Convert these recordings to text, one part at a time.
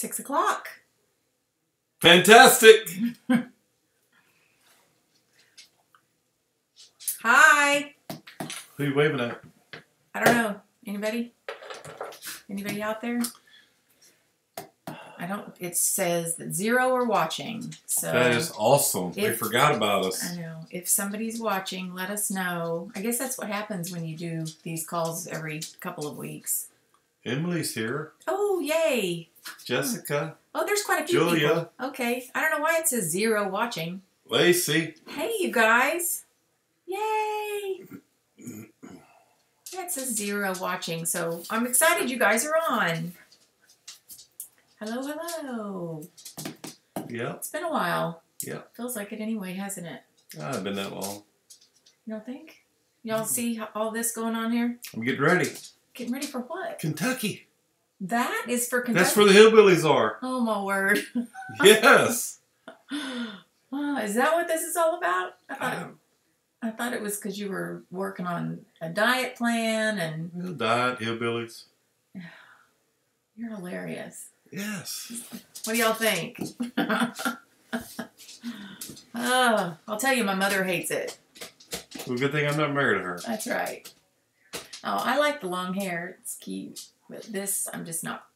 6 o'clock. Fantastic. Hi. Who are you waving at? I don't know. Anybody? Anybody out there? I don't. It says that 0 are watching. So That is awesome. They forgot about us. I know. If somebody's watching, let us know. I guess that's what happens when you do these calls every couple of weeks. Emily's here. Oh, yay. Jessica. Oh, there's quite a few Julia. people. Okay. I don't know why it says 0 watching. Lacey. Hey, you guys. Yay. Yeah, it says 0 watching. So I'm excited you guys are on. Hello, hello. Yep. It's been a while. Yep. Feels like it anyway, hasn't it? I've been that long. You don't think? Y'all see all this going on here? I'm getting ready. Getting ready for what? Kentucky. That is for Kentucky? That's where the hillbillies are. Oh, my word. Yes. Is that what this is all about? I thought it was because you were working on a diet plan and... Diet, hillbillies. You're hilarious. Yes. What do y'all think? I'll tell you, my mother hates it. Well, good thing I'm not married to her. That's right. Oh, I like the long hair. It's cute. But this, I'm just not...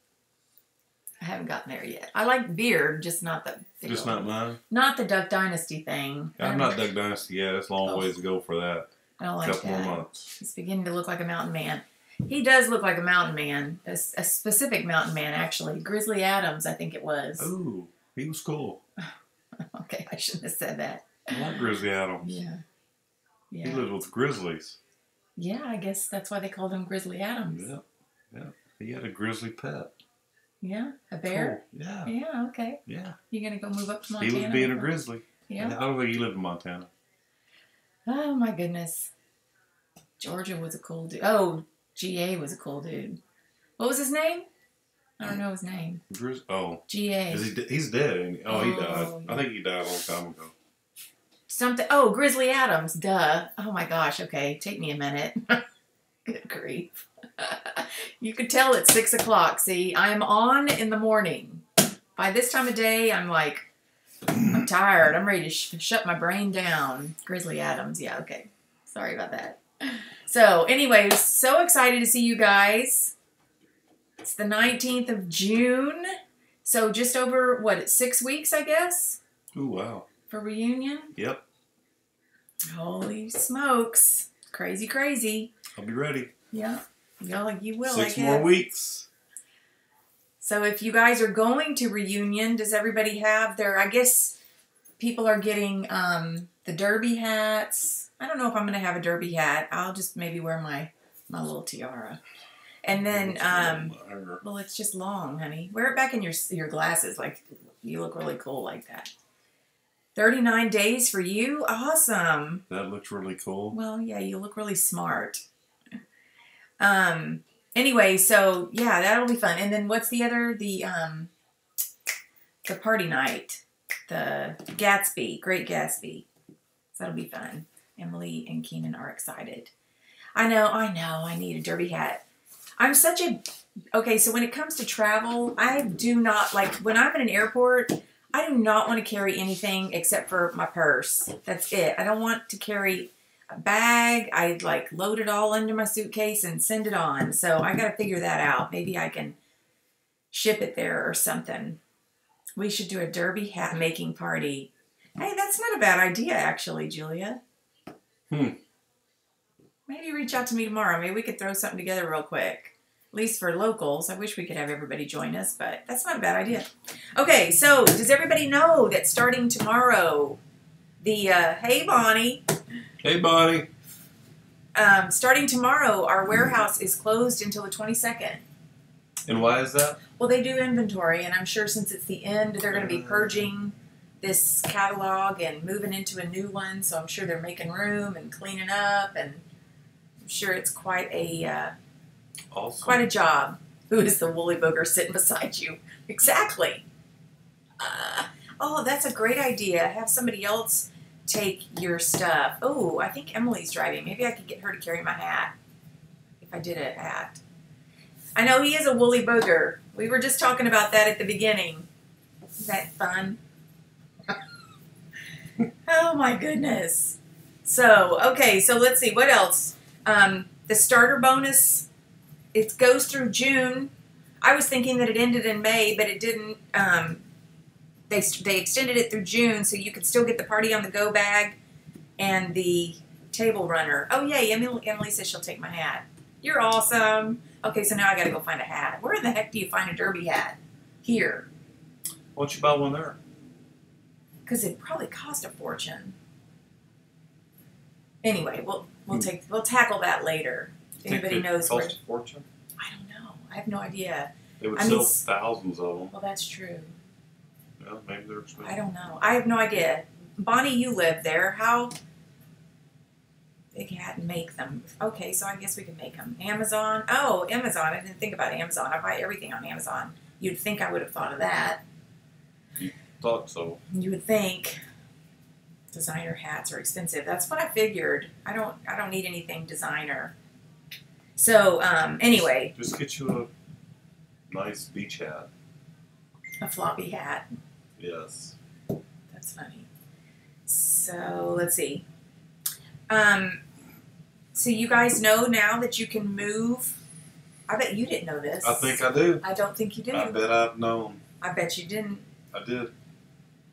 I haven't gotten there yet. I like beard, just not the... Just not mine? Not the Duck Dynasty thing. I'm not Duck Dynasty yet. It's a long ways to go for that. I don't like Couple that. more months. He's beginning to look like a mountain man. He does look like a mountain man. A specific mountain man, actually. Grizzly Adams, I think it was. Ooh, he was cool. Okay, I shouldn't have said that. I like Grizzly Adams. Yeah. He lived with the Grizzlies. Yeah, I guess that's why they called him Grizzly Adams. Yeah. Yeah. He had a grizzly pet. Yeah? A bear? Cool. Yeah. Yeah, okay. Yeah. You gonna go move up to Montana? He was being a grizzly. Yeah. I don't think he lived in Montana. Oh, my goodness. Georgia was a cool dude. Oh, G.A. was a cool dude. What was his name? I don't know his name. G.A. He's dead, ain't he? Oh, he died. Yeah. I think he died a long time ago. Something. Oh, Grizzly Adams. Duh. Oh, my gosh. Okay. Take me a minute. Good grief. You could tell it's 6 o'clock. See, I am on in the morning. By this time of day, I'm like, I'm tired. I'm ready to shut my brain down. Grizzly Adams. Yeah, okay. Sorry about that. So, anyway, so excited to see you guys. It's the 19th of June. So, just over, what, 6 weeks, I guess? Ooh, wow. For reunion? Yep. Holy smokes. Crazy, crazy. I'll be ready. Yeah. You will, 6 more weeks. So if you guys are going to reunion, does everybody have their, I guess people are getting the derby hats. I don't know if I'm going to have a derby hat. I'll just maybe wear my little tiara. And then, well, it's just long, honey. Wear it back in your glasses. Like, you look really cool like that. 39 days for you? Awesome. That looks really cool. Well, yeah, you look really smart. Anyway, so yeah, that'll be fun. And then what's the other? The party night, the Great Gatsby. So that'll be fun. Emily and Keenan are excited. I know, I need a derby hat. I'm such a, okay, so when it comes to travel, I do not, like, when I'm at an airport, I do not want to carry anything except for my purse. That's it. I don't want to carry a bag. I like load it all into my suitcase and send it on. So I got to figure that out. Maybe I can ship it there or something. We should do a derby hat making party. Hey, that's not a bad idea, actually, Julia. Maybe reach out to me tomorrow. Maybe we could throw something together real quick. At least for locals. I wish we could have everybody join us, but that's not a bad idea. Okay, so does everybody know that starting tomorrow, hey, Bonnie. Hey, Bonnie. Starting tomorrow, our warehouse is closed until the 22nd. And why is that? Well, they do inventory, and I'm sure since it's the end, they're going to be purging this catalog and moving into a new one, so I'm sure they're making room and cleaning up, and I'm sure it's quite a quite a job. Who is the woolly booger sitting beside you? Exactly. Oh, that's a great idea. Have somebody else take your stuff. Oh, I think Emily's driving. Maybe I could get her to carry my hat if I did a hat. I know he is a woolly booger. We were just talking about that at the beginning. Isn't that fun? Oh my goodness. So, okay, so let's see. What else? The starter bonus, it goes through June. I was thinking that it ended in May, but it didn't. They extended it through June, so you could still get the Party on the Go bag and the table runner. Oh, yay. Emily says she'll take my hat. You're awesome. Okay, so now I got to go find a hat. Where the heck do you find a derby hat? Here. Why don't you buy one there? Because it probably cost a fortune. Anyway, we'll tackle that later. If anybody knows where. Cost a fortune? I don't know. I have no idea. They would sell thousands of them. Well, that's true. Well, maybe they're expensive. I don't know. I have no idea. Bonnie, you live there. How big hat and make them? Okay, so I guess we can make them. Amazon. Oh, Amazon. I didn't think about Amazon. I buy everything on Amazon. You'd think I would have thought of that. You thought so. You would think designer hats are expensive. That's what I figured. I don't need anything designer. So anyway, just get you a nice beach hat. A floppy hat. Yes. That's funny. So let's see. So you guys know now that you can move. I bet you didn't know this. I think I do. I don't think you do. I bet I've known. I bet you didn't. I did.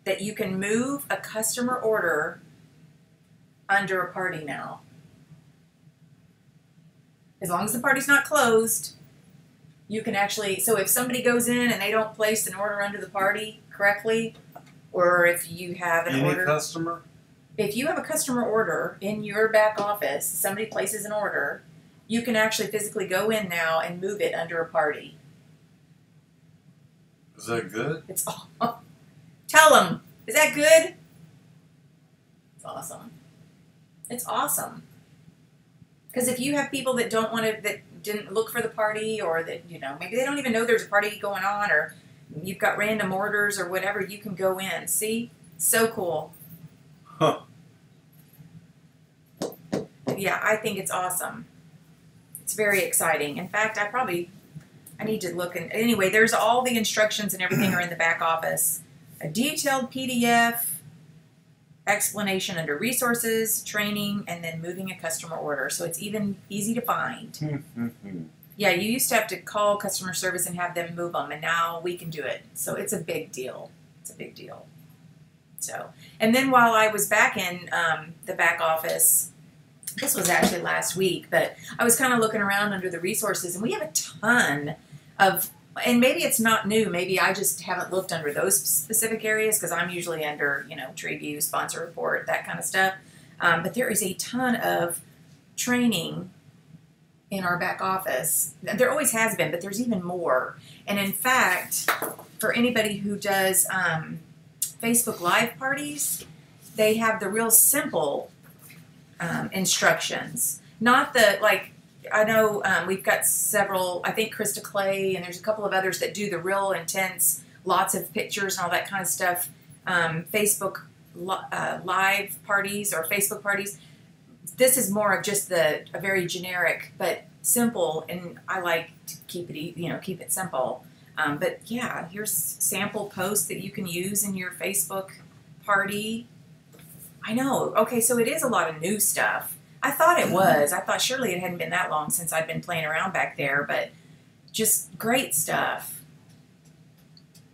That you can move a customer order under a party now. As long as the party's not closed, you can actually, so if somebody goes in and they don't place an order under the party correctly, or if you have an order. Any customer? If you have a customer order in your back office, somebody places an order, you can actually physically go in now and move it under a party. Is that good? It's all. Tell them. Is that good? It's awesome. It's awesome. Because if you have people that don't want to, that didn't look for the party, or that, you know, maybe they don't even know there's a party going on, or you've got random orders or whatever, you can go in. See? So cool. Huh. Yeah, I think it's awesome. It's very exciting. In fact, I need to look. Anyway, there's all the instructions and everything are in the back office. A detailed PDF, explanation under resources, training, and then moving a customer order. So it's even easy to find. Yeah, you used to have to call customer service and have them move them, and now we can do it. So it's a big deal. It's a big deal. So, and then while I was back in the back office, this was actually last week, but I was kind of looking around under the resources, and we have a ton of, and maybe it's not new, maybe I just haven't looked under those specific areas because I'm usually under, you know, trade view, sponsor report, that kind of stuff. But there is a ton of training in our back office. There always has been, but there's even more. And in fact, for anybody who does Facebook Live parties, they have the real simple instructions. Not the, like, I know we've got several, I think Krista Clay, and there's a couple of others that do the real intense, lots of pictures and all that kind of stuff. Facebook Live parties or Facebook parties. This is more of just a very generic but simple, and I like to keep it, you know, keep it simple. But yeah, here's sample posts that you can use in your Facebook party. I know. Okay, so it is a lot of new stuff. I thought it was. I thought surely it hadn't been that long since I'd been playing around back there, but just great stuff.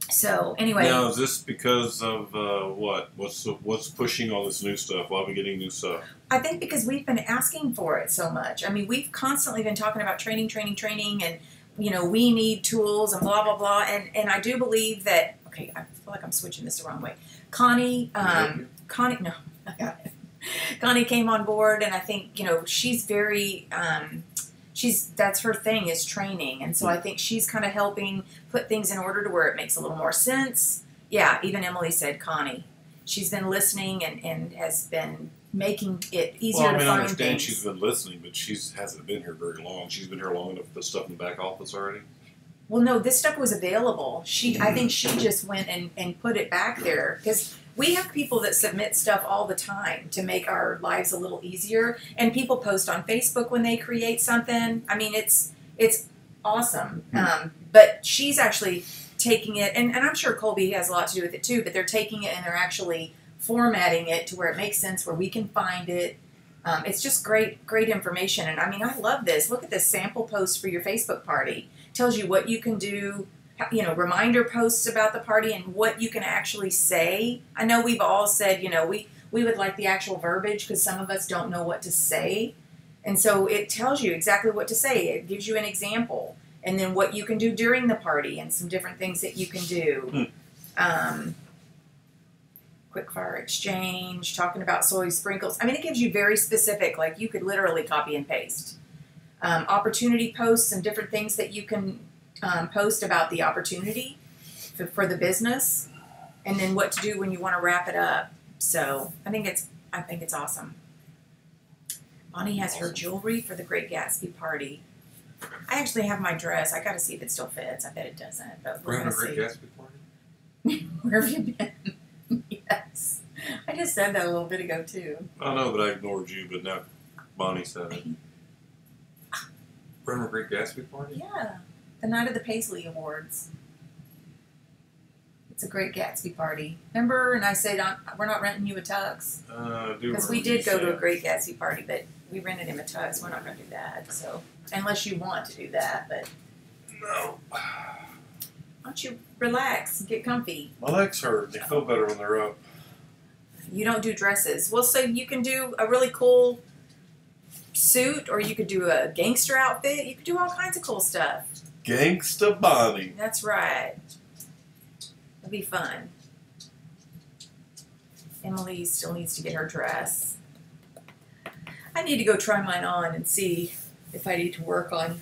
So anyway. Now, is this because of what? What's pushing all this new stuff? Why are we getting new stuff? I think because we've been asking for it so much. I mean, we've constantly been talking about training, and, you know, we need tools and blah, blah, blah. And I do believe that, okay, I feel like I'm switching this the wrong way. Connie, no, I got it. Connie came on board, and I think, you know, she's very, that's her thing, is training. And so I think she's kind of helping put things in order to where it makes a little more sense. Yeah, even Emily said Connie. She's been listening and has been making it easier to find things. I understand she's been listening, but she hasn't been here very long. She's been here long enough to put stuff in the back office already? Well, no, this stuff was available. I think she just went and put it back there, because we have people that submit stuff all the time to make our lives a little easier, and people post on Facebook when they create something. I mean, it's awesome. But she's actually taking it, and I'm sure Colby has a lot to do with it too, but they're taking it and they're actually formatting it to where it makes sense, where we can find it. It's just great information. And I mean, I love this. Look at this sample post for your Facebook party. Tells you what you can do, you know, reminder posts about the party and what you can actually say. I know we've all said, you know, we would like the actual verbiage because some of us don't know what to say. And so it tells you exactly what to say. It gives you an example. And then what you can do during the party and some different things that you can do. Quick fire exchange, talking about soy sprinkles. I mean, it gives you very specific, like you could literally copy and paste. Opportunity posts and different things that you can post about the opportunity for the business. And then what to do when you want to wrap it up. So I think it's awesome. Bonnie has her jewelry for the Great Gatsby party. I actually have my dress. I got to see if it still fits. I bet it doesn't. But we're going to see. Great Gatsby party? Where have you been? Yes. I just said that a little bit ago, too. I know, but I ignored you, but now Bonnie said it. We're Great Gatsby party? Yeah. The night of the Paisley Awards. It's a Great Gatsby party. Remember? And I said, we're not renting you a tux. Because we did go to a Great Gatsby party, but we rented him a tux. We're not going to do that. So, unless you want to do that, but no. Why don't you relax and get comfy? My legs hurt. They feel better when they're up. You don't do dresses. Well, so you can do a really cool suit, or you could do a gangster outfit. You could do all kinds of cool stuff. Gangsta Bonnie. That's right. It'll be fun. Emily still needs to get her dress. I need to go try mine on and see if I need to work on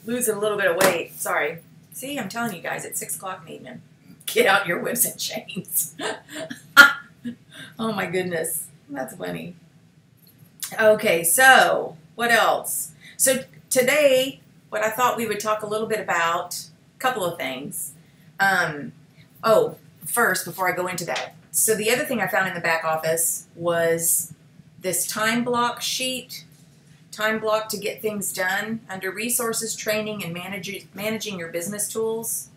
losing a little bit of weight. Sorry. See, I'm telling you guys, it's 6 o'clock in the evening. Get out your whips and chains. Oh my goodness. That's funny. Okay, so what else? So today, what I thought we would talk a little bit about, a couple of things. First, before I go into that. So the other thing I found in the back office was this time block sheet. Time block to get things done under resources, training, and managing your business tools.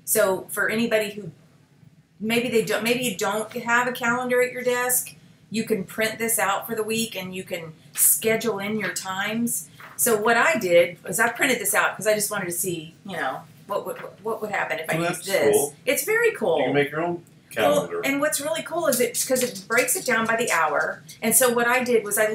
So for anybody who maybe you don't have a calendar at your desk, you can print this out for the week and you can schedule in your times. So what I did was I printed this out because I just wanted to see, you know, what would happen if I used this. Cool. It's very cool. You can make your own calendar. Well, and what's really cool is it's because it breaks it down by the hour. And so what I did was I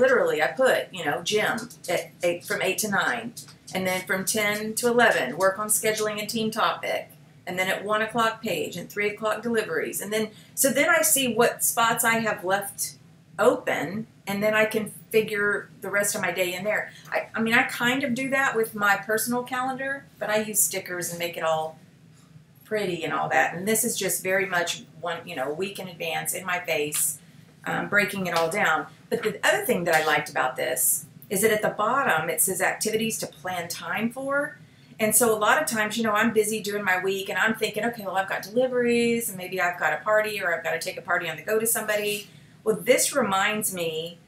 put, you know, gym from 8 to 9. And then from 10 to 11, work on scheduling and team topic. And then at 1 o'clock page and 3 o'clock deliveries. And then, so then I see what spots I have left open. And then I can figure the rest of my day in there. I mean, I kind of do that with my personal calendar, but I use stickers and make it all pretty and all that. And this is just very much a week in advance in my face, breaking it all down. But the other thing that I liked about this is that at the bottom it says activities to plan time for. And so a lot of times, you know, I'm busy doing my week and I'm thinking, okay, well, I've got deliveries and maybe I've got a party or I've got to take a party on the go to somebody. Well, this reminds me,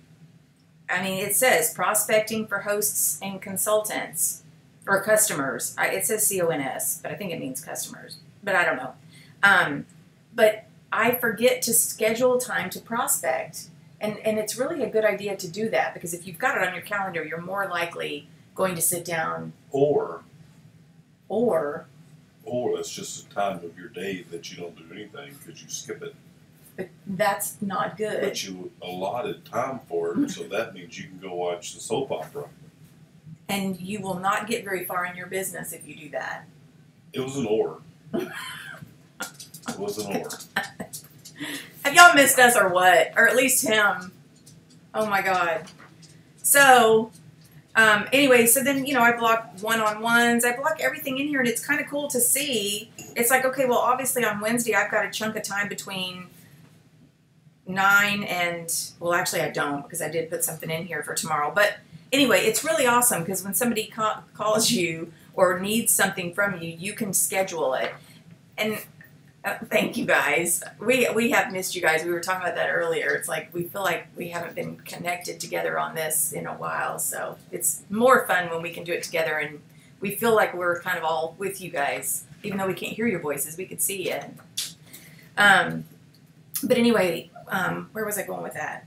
I mean, it says prospecting for hosts and consultants or customers. It says CONS, but I think it means customers, but I don't know. But I forget to schedule time to prospect. And it's really a good idea to do that because if you've got it on your calendar, you're more likely going to sit down. Or it's just a time of your day that you don't do anything because you skip it. But that's not good. But you allotted time for it, so that means you can go watch the soap opera. And you will not get very far in your business if you do that. It was an or. It was an or. Have y'all missed us or what? Or at least him. Oh my God. So, anyway, so then, you know, I block one-on-ones. I block everything in here, and it's kind of cool to see. It's like, okay, well, obviously on Wednesday I've got a chunk of time between 9 and, well, actually I don't because I did put something in here for tomorrow. But anyway, it's really awesome because when somebody calls you or needs something from you, you can schedule it. And thank you guys. We have missed you guys. We were talking about that earlier. It's like we feel like we haven't been connected together on this in a while. So it's more fun when we can do it together and we feel like we're kind of all with you guys, even though we can't hear your voices. We could see you. But anyway, where was I going with that?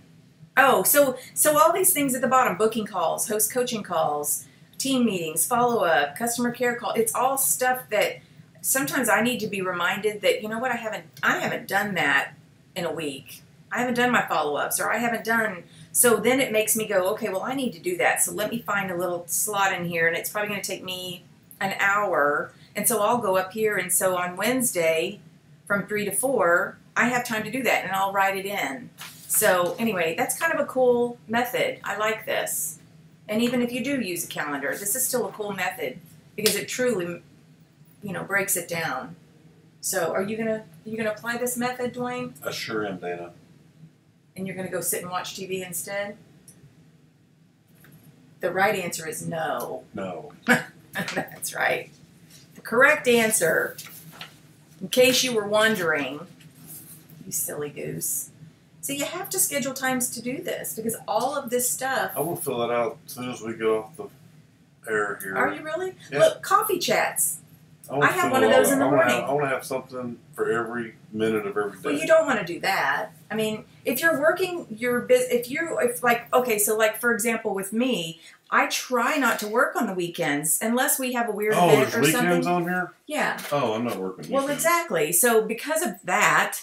Oh, so all these things at the bottom: booking calls, host coaching calls, team meetings, follow up, customer care call. It's all stuff that sometimes I need to be reminded that, you know what, I haven't done that in a week. I haven't done my follow ups, or I haven't done. So then it makes me go, okay, well, I need to do that. So let me find a little slot in here, and it's probably going to take me an hour. And so I'll go up here, and so on Wednesday from 3 to 4, I have time to do that, and I'll write it in. So anyway, that's kind of a cool method. I like this. And even if you do use a calendar, this is still a cool method because it truly, breaks it down. So are you gonna apply this method, Duane? I sure am, Dana. And you're gonna go sit and watch TV instead? The right answer is no. No. That's right. The correct answer, in case you were wondering, you silly goose. So you have to schedule times to do this because all of this stuff. I will fill that out as soon as we get off the air here. Are you really? Yeah. Look, coffee chats. I have fill one of it all those in the out. morning. I want to have something for every minute of every day. Well, you don't want to do that. I mean, if you're working your business, like for example, with me, I try not to work on the weekends unless we have a weird event there's or weekends something. on here? Yeah. Oh, I'm not working. Well, weekends. exactly. So because of that,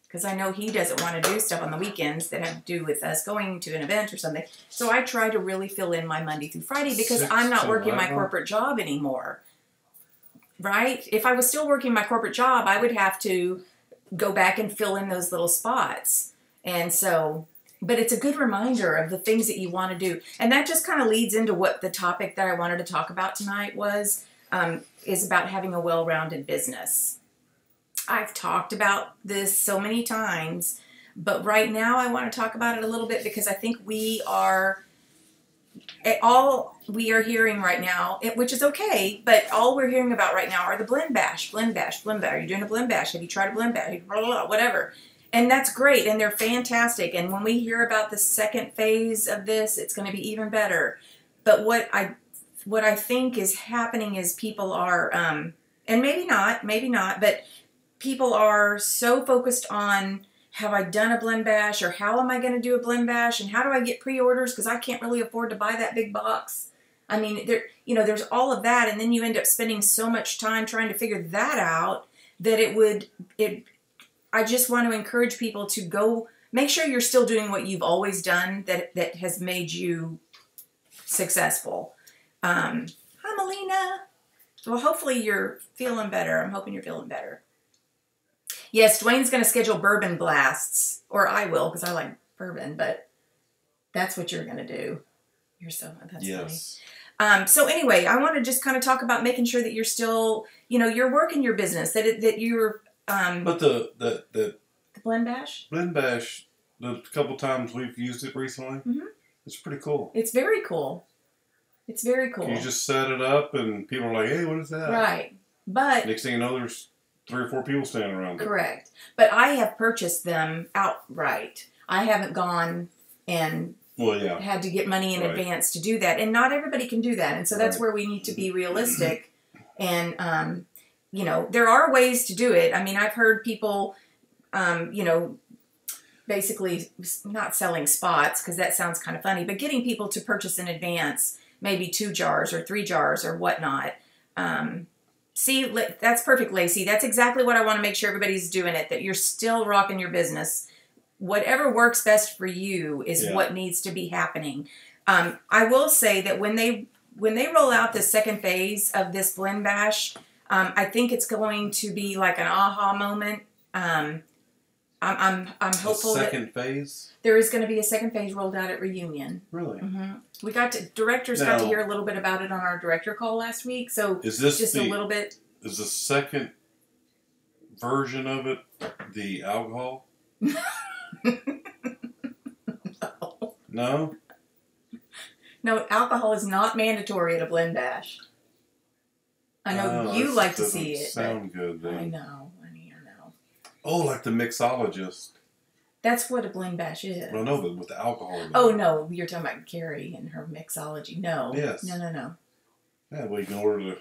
because I know he doesn't want to do stuff on the weekends that have to do with us going to an event or something, so I try to really fill in my Monday through Friday because 6 I'm not to working my 11. corporate job anymore. Right? If I was still working my corporate job, I would have to go back and fill in those little spots. And so, but it's a good reminder of the things that you want to do. And that just kind of leads into what the topic that I wanted to talk about tonight was, is about having a well-rounded business. I've talked about this so many times, but right now I want to talk about it a little bit because I think all we are hearing right now, which is okay, but all we're hearing about right now are the blend bash. Are you doing a blend bash? Have you tried a blend bash? Blah, blah, blah, whatever. And that's great, and they're fantastic. And when we hear about the second phase of this, it's going to be even better. But what I think is happening is people are, and maybe not, but people are so focused on, have I done a blend bash, or how am I going to do a blend bash, and how do I get pre-orders because I can't really afford to buy that big box. I mean, there's all of that, and then you end up spending so much time trying to figure that out that I just want to encourage people to go make sure you're still doing what you've always done that has made you successful. Hi, Melina. Well, hopefully you're feeling better. I'm hoping you're feeling better. Yes, Duane's going to schedule bourbon blasts, or I will because I like bourbon, but that's what you're going to do. That's yes. funny. So anyway, I want to just kind of talk about making sure that you're still, you're working your business, that you're. But the blend bash? Blend bash, the couple times we've used it recently, it's pretty cool. It's very cool. It's very cool. You just set it up, and people are like, "Hey, what is that?" Right, but next thing you know, there's 3 or 4 people standing around. Correct. But I have purchased them outright. I haven't gone and had to get money in advance to do that. And not everybody can do that. And so that's where we need to be realistic. And, there are ways to do it. I mean, I've heard people, basically not selling spots because that sounds kind of funny, but getting people to purchase in advance, maybe 2 jars or 3 jars or whatnot. See, that's perfect, Lacey. That's exactly what I want to make sure everybody's doing it, that you're still rocking your business. Whatever works best for you is what needs to be happening. I will say that when they roll out the second phase of this blend bash, I think it's going to be like an aha moment. I'm hopeful second phase? There is going to be a second phase rolled out at Reunion. Really? Mm-hmm. Directors got to hear a little bit about it on our director call last week. So is this just a little bit. Is the second version of it the alcohol? No? No, alcohol is not mandatory at a blend bash. I know you like to see it. Sound good then. I know. Oh, like the mixologist. That's what a blend bash is. Well, no, but with the alcohol. Oh, no. You're talking about Carrie and her mixology. No. Yes. No. Yeah, we can order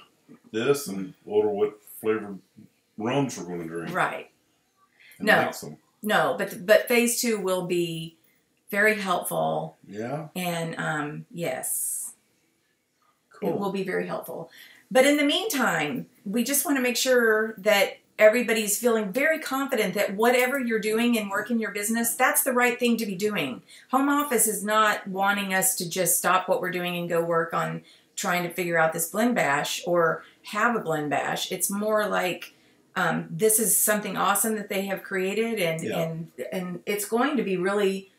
this and order what flavored rums we're going to drink. Right. And No. mix them. No, but phase 2 will be very helpful. Yeah. And yes. Cool. It will be very helpful. But in the meantime, we just want to make sure that everybody's feeling very confident that whatever you're doing and working your business, that's the right thing to be doing. Home office is not wanting us to just stop what we're doing and go work on trying to figure out this blend bash or have a blend bash. It's more like this is something awesome that they have created, and it's going to be really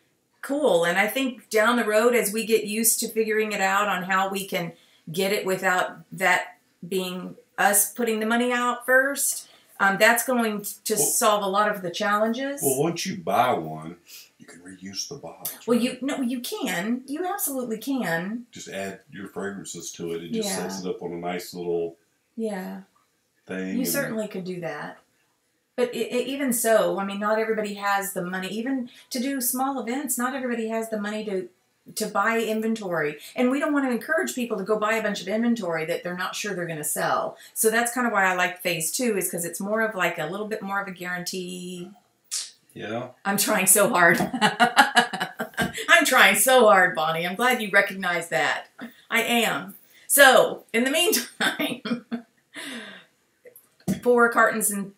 cool. And I think down the road, as we get used to figuring it out on how we can get it without that being us putting the money out first, that's going to solve a lot of the challenges. Well, once you buy one, you can reuse the box. Well, you can. You absolutely can. Just add your fragrances to it. It just sets it up on a nice little thing. You certainly could do that. But even so, I mean, not everybody has the money. Even to do small events, not everybody has the money to buy inventory. And we don't want to encourage people to go buy a bunch of inventory that they're not sure they're going to sell. So that's kind of why I like phase 2, is because it's more of like a little bit more of a guarantee. Yeah. I'm trying so hard. I'm trying so hard, Bonnie. I'm glad you recognize that. I am. So, in the meantime, 4 cartons and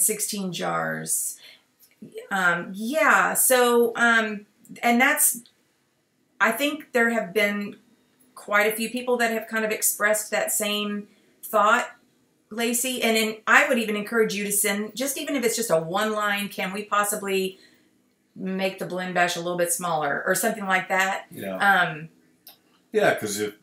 16 jars. And that's, I think there have been quite a few people that have kind of expressed that same thought, Lacey. And I would even encourage you to send, just even if it's just a 1-line, can we possibly make the blend bash a little bit smaller or something like that? Yeah. Yeah, because if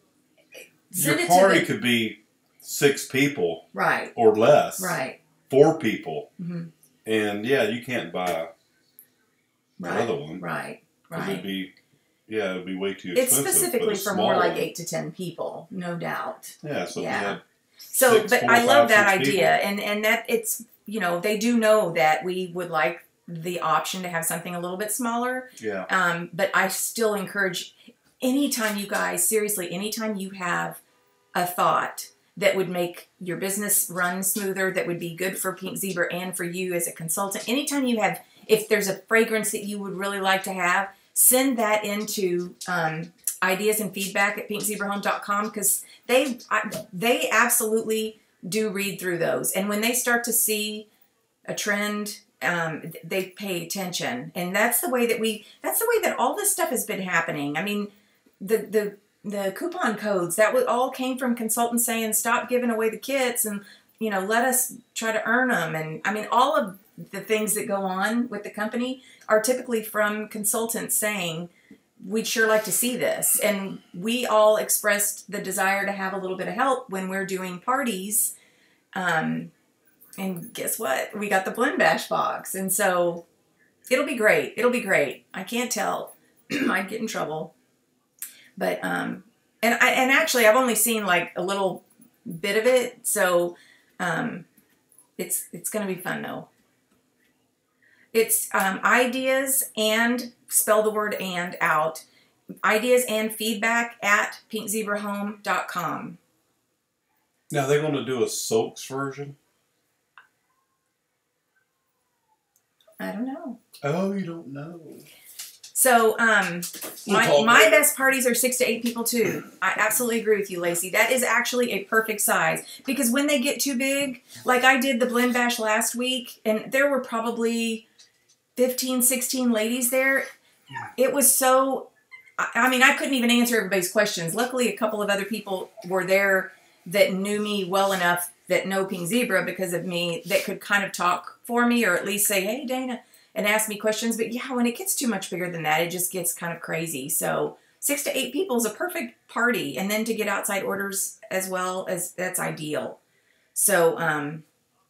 your party could be 6 people. Right. Or less. Right. 4 people. Mm-hmm. And yeah, you can't buy the other one. Right. Right. It'd be way too expensive. It's specifically for more like 8 to 10 people, no doubt. Yeah, so if you had but I love that idea, people. and that it's, they do know that we would like the option to have something a little bit smaller. Yeah. But I still encourage, anytime you guys, seriously, anytime you have a thought that would make your business run smoother, that would be good for Pink Zebra and for you as a consultant, anytime you have, if there's a fragrance that you would really like to have, send that into ideas and feedback at pinkzebrahome.com, because they absolutely do read through those. And when they start to see a trend, they pay attention. And that's the way that all this stuff has been happening. I mean, the coupon codes, that all came from consultants saying, stop giving away the kits and, let us try to earn them. And I mean, all of the things that go on with the company are typically from consultants saying, we'd sure like to see this. And we all expressed the desire to have a little bit of help when we're doing parties. And guess what? We got the Blend Bash box. And so it'll be great. It'll be great. I can't tell. I'd get in trouble. But, and actually I've only seen like a little bit of it. So, it's going to be fun though. It's ideas and, spell the word and out, ideas and feedback at pinkzebrahome.com. Now, they're going to do a soaks version? I don't know. Oh, you don't know. So, my best parties are 6 to 8 people too. I absolutely agree with you, Lacey. That is actually a perfect size, because when they get too big, like I did the Blend Bash last week, and there were probably 15, 16 ladies there. It was so, I mean, I couldn't even answer everybody's questions. Luckily, a couple of other people were there that knew me well enough, that know Pink Zebra because of me, that could kind of talk for me, or at least say, hey, Dana, and ask me questions. But yeah, when it gets too much bigger than that, it just gets kind of crazy. So 6 to 8 people is a perfect party. And then to get outside orders as well, that's ideal. So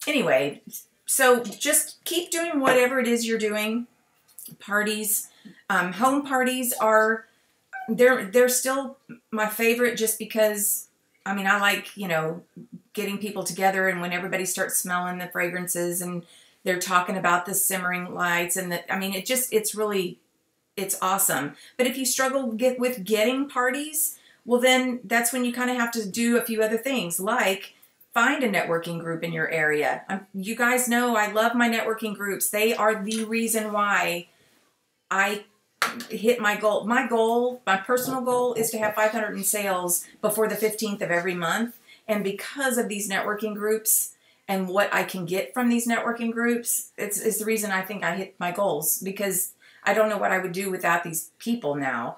anyway, so just keep doing whatever it is you're doing. Parties, home parties are, they're still my favorite, just because, I mean, I like, getting people together, and when everybody starts smelling the fragrances and they're talking about the simmering lights and I mean, it's awesome. But if you struggle with getting parties, well, then that's when you kind of have to do a few other things, like find a networking group in your area. You guys know I love my networking groups. They are the reason why I hit my goal. My personal goal is to have 500 in sales before the 15th of every month. And because of these networking groups and what I can get from these networking groups, it's the reason I think I hit my goals, because I don't know what I would do without these people now.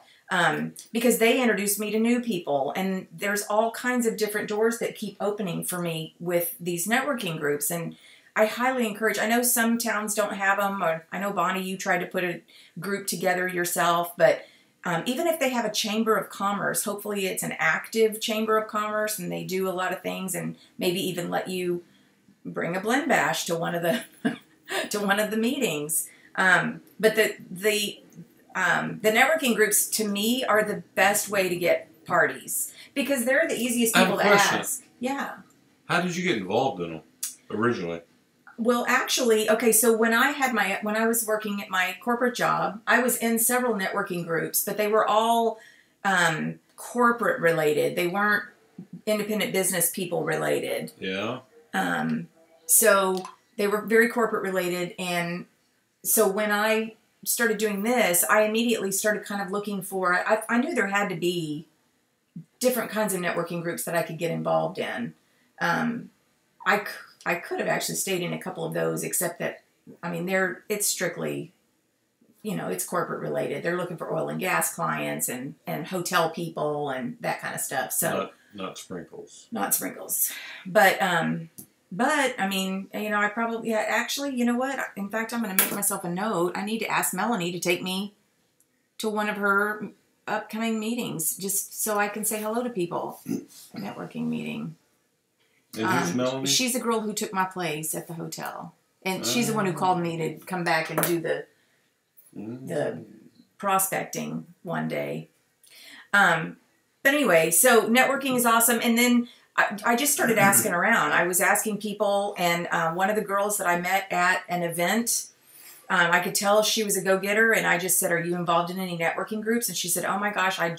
Because they introduced me to new people, and there's all kinds of different doors that keep opening for me with these networking groups. And I highly encourage, I know some towns don't have them, or I know, Bonnie, you tried to put a group together yourself, but even if they have a chamber of commerce, hopefully it's an active chamber of commerce and they do a lot of things, and maybe even let you bring a blend bash to one of the to one of the meetings. But the networking groups, to me, are the best way to get parties, because they're the easiest people to ask. Yeah. How did you get involved in them originally? Well, actually, okay, so when I was working at my corporate job, I was in several networking groups, but they were all corporate related. They weren't independent business people related. Yeah. So they were very corporate related. And so when I started doing this, I immediately started kind of looking for, I knew there had to be different kinds of networking groups that I could get involved in. I could have actually stayed in a couple of those, except that, I mean, it's strictly, it's corporate related. They're looking for oil and gas clients and hotel people and that kind of stuff. So not sprinkles. Not sprinkles. But I mean, I probably, actually, you know what? In fact, I'm going to make myself a note. I need to ask Melanie to take me to one of her upcoming meetings, just so I can say hello to people. A networking meeting. And who's Melanie? She's the girl who took my place at the hotel. And she's the one who called me to come back and do the prospecting one day. But anyway, so networking is awesome. And then I just started asking around. I was asking people, and one of the girls that I met at an event, I could tell she was a go-getter, and I just said, "Are you involved in any networking groups?" And she said, "Oh my gosh, I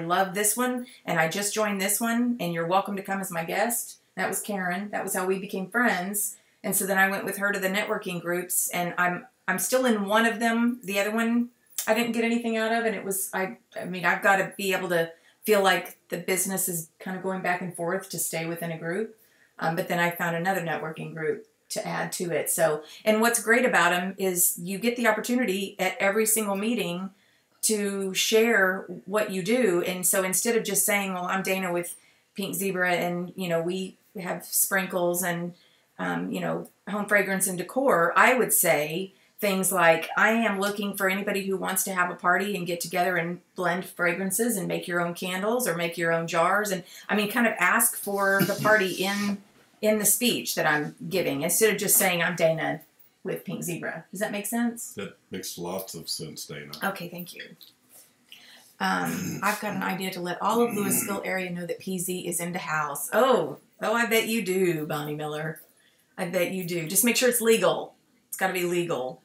love this one, and I just joined this one, and you're welcome to come as my guest." That was Karen. That was how we became friends. And so then I went with her to the networking groups, and I'm still in one of them. The other one I didn't get anything out of, and it was, I mean, I've got to be able to feel like the business is kind of going back and forth to stay within a group. But then I found another networking group to add to it. So, and what's great about them is you get the opportunity at every single meeting to share what you do. And so instead of just saying, "Well, I'm Dana with Pink Zebra, and we have sprinkles and home fragrance and decor," I would say things like, "I am looking for anybody who wants to have a party and get together and blend fragrances and make your own candles or make your own jars." And I mean, kind of ask for the party in the speech that I'm giving, instead of just saying, "I'm Dana with Pink Zebra." Does that make sense? That makes lots of sense, Dana. Okay, thank you. I've got an idea to let all of Louisville area know that PZ is in the house. Oh, I bet you do, Bonnie Miller. I bet you do. Just make sure it's legal. It's got to be legal,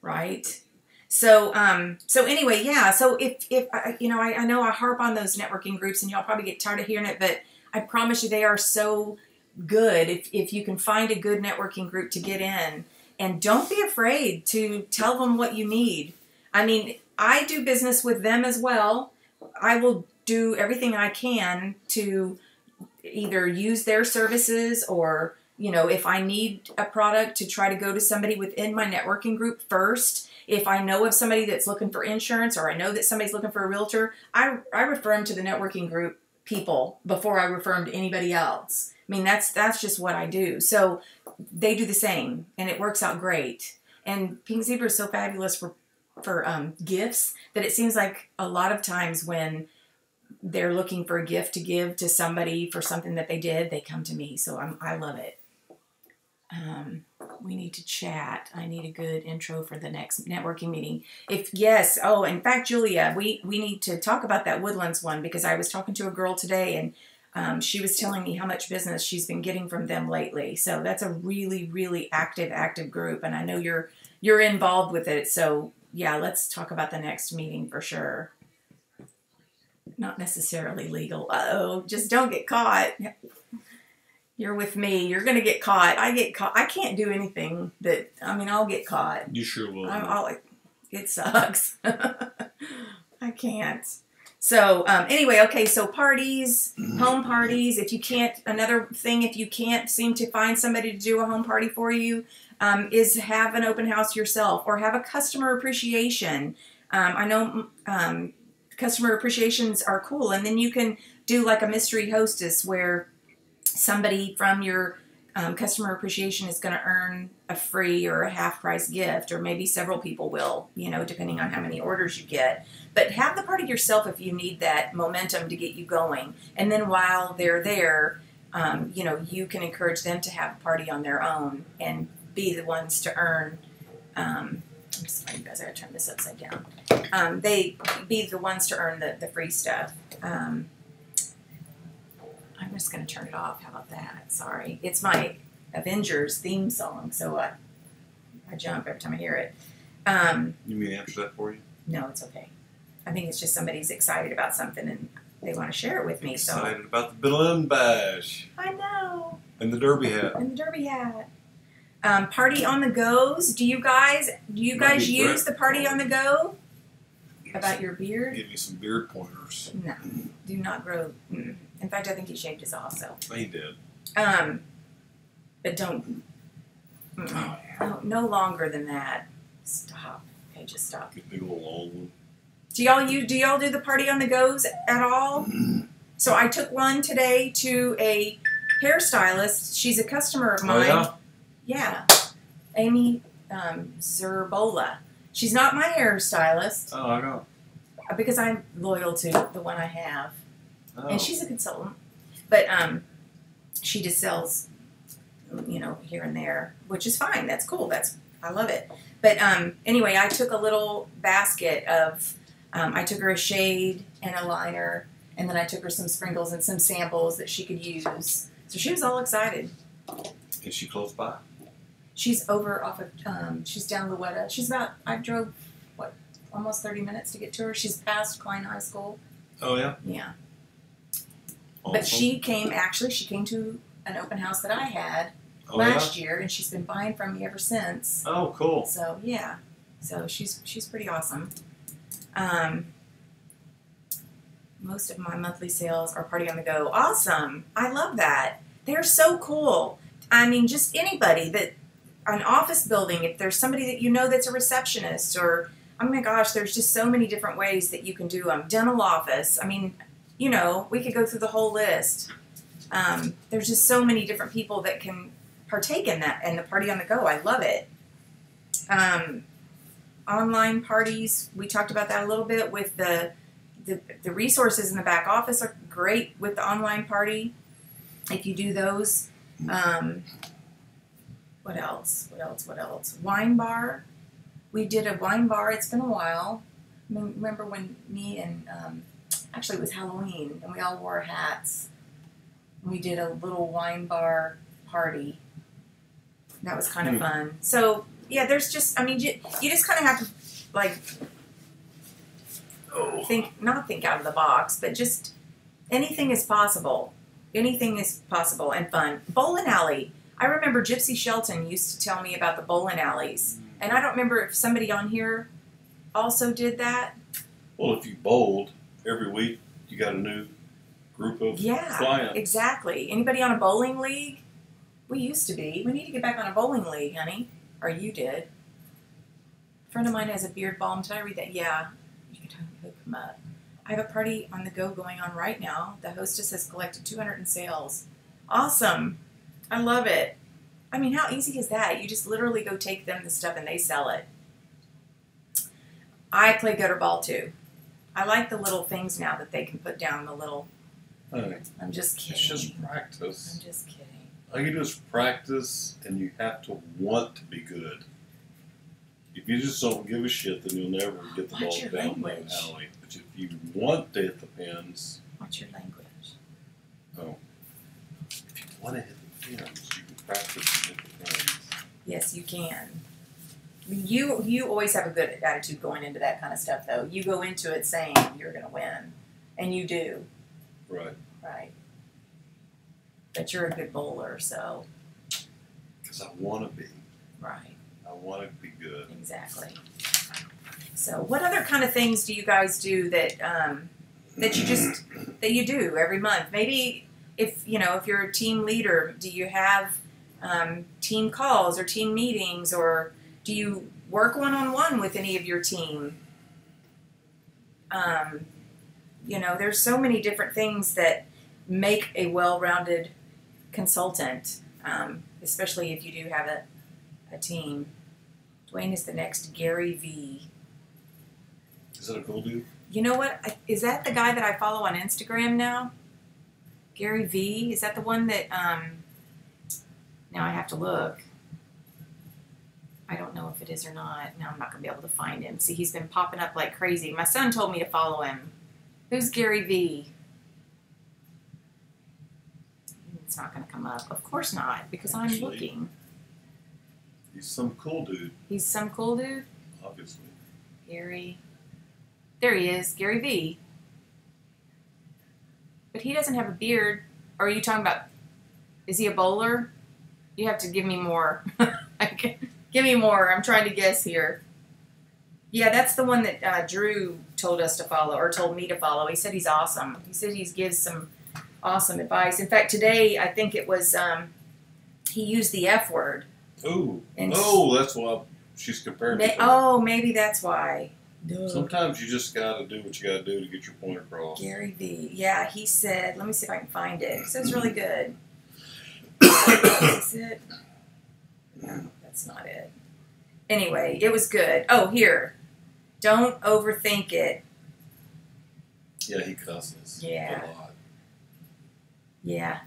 right? So anyway, yeah. So if I know I harp on those networking groups, and y'all probably get tired of hearing it, but I promise you they are so good if you can find a good networking group to get in. And don't be afraid to tell them what you need. I mean, I do business with them as well. I will do everything I can to either use their services, or, if I need a product, to try to go to somebody within my networking group first. If I know of somebody that's looking for insurance, or I know that somebody's looking for a realtor, I refer them to the networking group people before I refer them to anybody else. I mean, that's just what I do. So they do the same, and it works out great. And Pink Zebra is so fabulous for gifts that it seems like a lot of times when they're looking for a gift to give to somebody for something that they did, they come to me. So I love it. We need to chat. I need a good intro for the next networking meeting. In fact, Julia, we need to talk about that Woodlands one, because I was talking to a girl today, and she was telling me how much business she's been getting from them lately. So that's a really, really active group, and I know you're involved with it. So yeah, let's talk about the next meeting for sure. Not necessarily legal. Uh-oh, just don't get caught. You're with me. You're going to get caught. I get caught. I can't do anything that, I mean, I'll get caught. You sure will. It sucks. I can't. So, anyway, okay, so parties, home parties, if you can't, another thing, if you can't seem to find somebody to do a home party for you, is have an open house yourself or have a customer appreciation. I know customer appreciations are cool, and then you can do like a mystery hostess where somebody from your customer appreciation is going to earn a free or a half price gift, or maybe several people will, you know, depending on how many orders you get. But have the party yourself if you need that momentum to get you going. And then while they're there, you know, you can encourage them to have a party on their own and be the ones to earn. I'm sorry, you guys, I gotta turn this upside down. They be the ones to earn the free stuff. I'm just going to turn it off. How about that? Sorry. It's my Avengers theme song, so I jump every time I hear it. You mean to answer that for you? No, it's okay. I think it's just somebody's excited about something and they want to share it with me. Excited about the Berlin Bash. I know. And the Derby hat. And the Derby hat. Party on the goes. Do you guys use the party on the go? About your beard? Give you some beard pointers. No. Do not grow. In fact, I think he shaved his off, so. He did. But don't. No longer than that. Stop. Okay, just stop. Get the little long one. Do y'all do the party on the goes at all? So I took one today to a hairstylist. She's a customer of mine. Oh, yeah? Yeah. Amy Zerbola. She's not my hairstylist. Oh, I know. Because I'm loyal to the one I have. Oh. And she's a consultant. But she just sells, you know, here and there, which is fine. That's cool. I love it. But anyway, I took a little basket of, I took her a shade and a liner, and then I took her some sprinkles and some samples that she could use. So she was all excited. Is she close by? She's over off of, she's down Luetta. She's about, I drove, almost 30 minutes to get to her. She's past Klein High School. Oh, yeah? Yeah. Awesome. But she came to an open house that I had last year, and she's been buying from me ever since. Oh, cool. So, yeah. So she's pretty awesome. Most of my monthly sales are party on the go. Awesome. I love that. They're so cool. I mean, just anybody an office building, if there's somebody that you know that's a receptionist, or, oh my gosh, there's just so many different ways that you can do them. Dental office. I mean, you know, we could go through the whole list. There's just so many different people that can partake in that, and the party on the go. I love it. Online parties, we talked about that a little bit with the resources in the back office are great with the online party. If you do those, what else? Wine bar. We did a wine bar. It's been a while. Remember when me and, actually it was Halloween, and we all wore hats. We did a little wine bar party. That was kind of fun. So, yeah, there's just, I mean, you just kind of have to, like, not think out of the box, but just anything is possible. Anything is possible and fun. Bowling alley. I remember Gypsy Shelton used to tell me about the bowling alleys. And I don't remember if somebody on here also did that. Well, if you bowled, every week you got a new group of clients. Exactly. Anybody on a bowling league? We used to be. We need to get back on a bowling league, honey. Or you did. A friend of mine has a beard balm. Did I read that? Yeah. You can totally hook him up. I have a party on the go going on right now. The hostess has collected 200 in sales. Awesome. I love it. I mean, how easy is that? You just literally go take them the stuff and they sell it. I play gutter ball too. I like the little things now that they can put down the little... Hey, I'm just kidding. It's just practice. I'm just kidding. All you do is practice, and you have to want to be good. If you just don't give a shit, then you'll never get the ball down that alley. But if you want to hit the pins... What's your language? Oh. If you want to hit the pins, you can practice and hit the pins. Yes, you can. You always have a good attitude going into that kind of stuff, though. You go into it saying you're going to win. And you do. Right. Right. But you're a good bowler, so. Because I want to be. Right. I want to be good. Exactly. So, what other kind of things do you guys do that that you do every month? Maybe if you're a team leader, do you have team calls or team meetings, or do you work one-on-one with any of your team? There's so many different things that make a well-rounded consultant, especially if you do have a team. Duane is the next Gary V. Is that a cool dude? You know what? Is that the guy that I follow on Instagram now? Gary V? Is that the one that, now I have to look. I don't know if it is or not. Now I'm not going to be able to find him. See, he's been popping up like crazy. My son told me to follow him. Who's Gary V? It's not going to come up. Of course not, because I'm looking. He's some cool dude. He's some cool dude? Obviously. Gary. There he is, Gary V. But he doesn't have a beard. Or are you talking about, is he a bowler? You have to give me more. Give me more. I'm trying to guess here. Yeah, that's the one that Drew told us to follow, or told me to follow. He said he's awesome. He said he gives some awesome advice. In fact, today, I think it was, he used the F word. Oh, that's why she's comparing to maybe that's why. Duh. Sometimes you just got to do what you got to do to get your point across. Gary V. Yeah, he said, let me see if I can find it. It says really good. Is this it? No, that's not it. Anyway, it was good. Oh, here. Don't overthink it. Yeah, he cusses. Yeah. A lot. Yeah.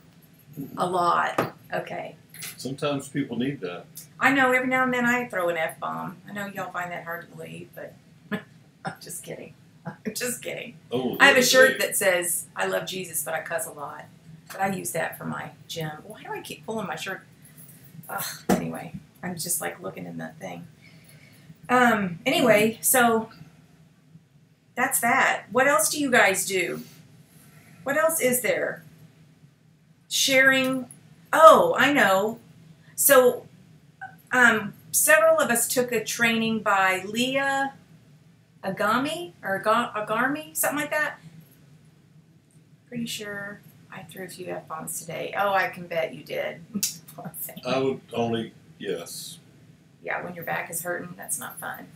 A lot. Okay. Sometimes people need that. I know, every now and then I throw an F-bomb. I know y'all find that hard to believe, but I'm just kidding. I'm just kidding. Oh, I have a shirt that says, I love Jesus, but I cuss a lot. But I use that for my gym. Why do I keep pulling my shirt? Anyway, I'm just like looking in that thing. Anyway, so that's that. What else do you guys do? What else is there? Sharing. Oh, I know. So, several of us took a training by Leah Agami, or Agarmi, something like that. Pretty sure I threw a few F-bombs today. Oh, I can bet you did. I would only, yes. Yeah, when your back is hurting, that's not fun.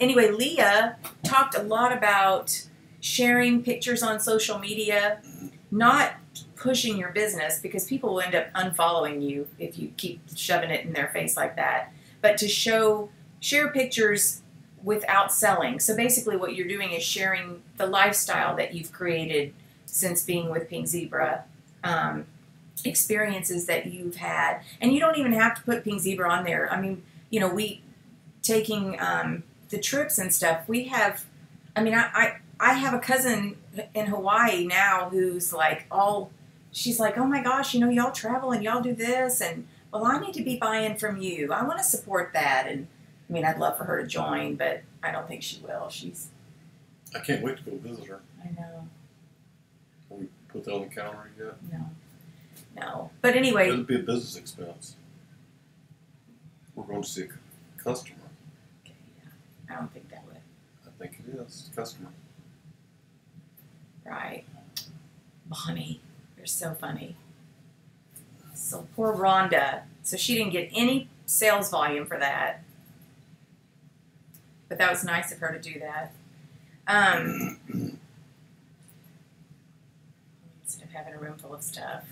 Anyway, Leah talked a lot about sharing pictures on social media, not pushing your business, because people will end up unfollowing you if you keep shoving it in their face like that, but to share pictures without selling. So basically what you're doing is sharing the lifestyle that you've created since being with Pink Zebra, experiences that you've had. And you don't even have to put Pink Zebra on there. I mean, we taking the trips and stuff, we have, I have a cousin in Hawaii now who's like she's like, oh my gosh, y'all travel and y'all do this, and well, I need to be buying from you. I want to support that. And I'd love for her to join, but I don't think she will. I can't wait to go visit her. I know. Can we put that on the calendar yet? No. But anyway. It'll be a business expense. We're going to see a customer. Okay, yeah. I don't think that would. I think it is. Customer. Right. Bonnie. You're so funny. So poor Rhonda. So she didn't get any sales volume for that. But that was nice of her to do that. Instead of having a room full of stuff.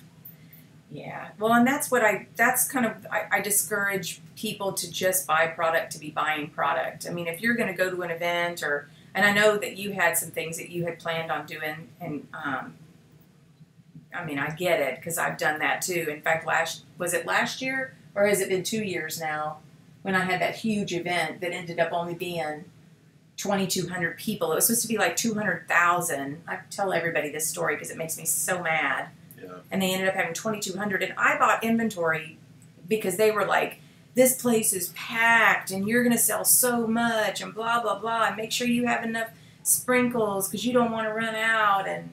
Yeah. Well, and that's kind of I discourage people to just buy product to be buying product. If you're going to go to an event and I know that you had some things that you had planned on doing, and I get it, because I've done that too. In fact, was it last year, or has it been 2 years now, when I had that huge event that ended up only being 2,200 people. It was supposed to be like 200,000. I tell everybody this story because it makes me so mad. Yeah. And they ended up having 2,200. And I bought inventory because they were like, this place is packed and you're going to sell so much and blah, blah, blah. And make sure you have enough sprinkles because you don't want to run out, and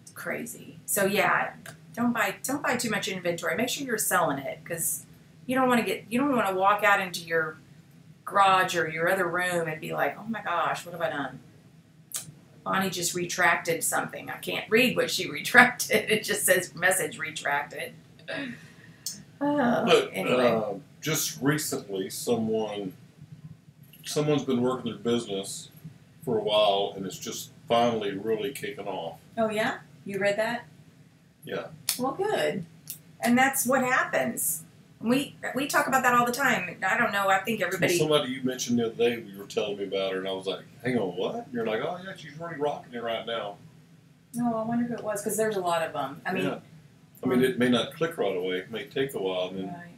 it's crazy. So yeah, don't buy too much inventory. Make sure you're selling it, because you don't want to walk out into your garage or your other room and be like, oh my gosh, what have I done? Bonnie just retracted something. I can't read what she retracted. It just says message retracted. But Anyway. just recently, someone's been working their business for a while, and it's just finally really kicking off. Oh yeah? You read that? Yeah. Well, good. And that's what happens. We talk about that all the time. I don't know. I think everybody. Somebody you mentioned the other day, you were telling me about her, and I was like, hang on, what? And you're like, oh, yeah, she's really rocking it right now. No, I wonder who it was, because there's a lot of them. I mean, yeah. I mean, it may not click right away. It may take a while, and then right.